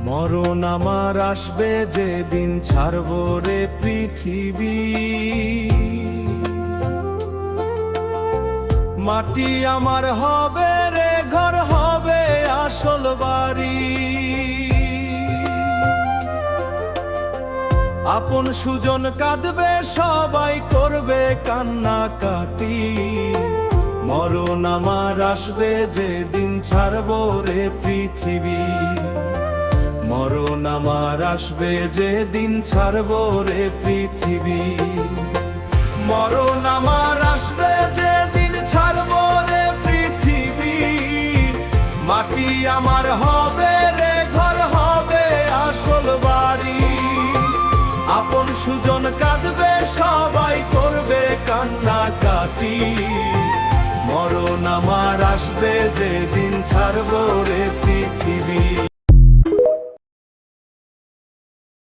মরণ আমার আসবে যেদিন ছাড়বো রে পৃথিবী। মাটি আমার হবে রে ঘর হবে আসল বাড়ি। আপন সুজন কাঁদবে সবাই করবে কান্নাকাটি। মরণ আমার আসবে যেদিন ছাড়বো রে পৃথিবী। মরণ আমার আসবে যেদিন ছাড়বো রে পৃথিবী। মরণ আমার আসবে যেদিন ছাড়বো রে পৃথিবী। মাটি আমার হবে রে ঘর হবে আসল বাড়ি। আপন সুজন কাঁদবে সবাই করবে কান্নাকাটি। মরণ আমার আসবে যেদিন ছাড়বো রে